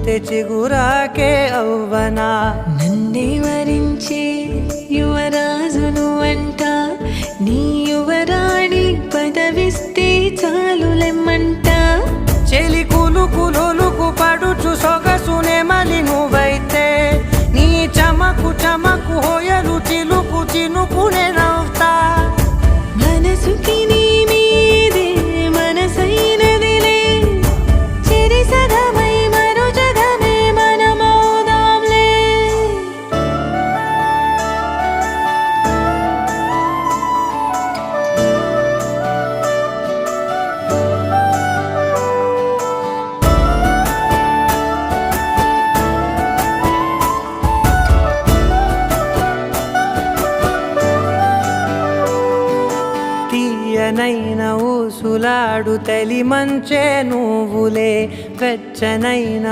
చూస్తే చిగురాకే అవ్వనా. నన్నే వరించే యువరాజును అంట, నీ యువరాణి పదవిస్తే చాలులెమ్మంట. చెలి కులుకు పడుచు సొగసునే మలి నువ్వైతే, నీ చమకు చమకు హోయలు చిలుకు చినుకునే నవ్వుతా. మనసుకి నీ మీదే మనసైనదిలే, చెరి సగమై మరో జగమే మనమౌదాంలే. తీయనైన ఊసులాడు తలి మంచే నువ్వులే, వెచ్చనైన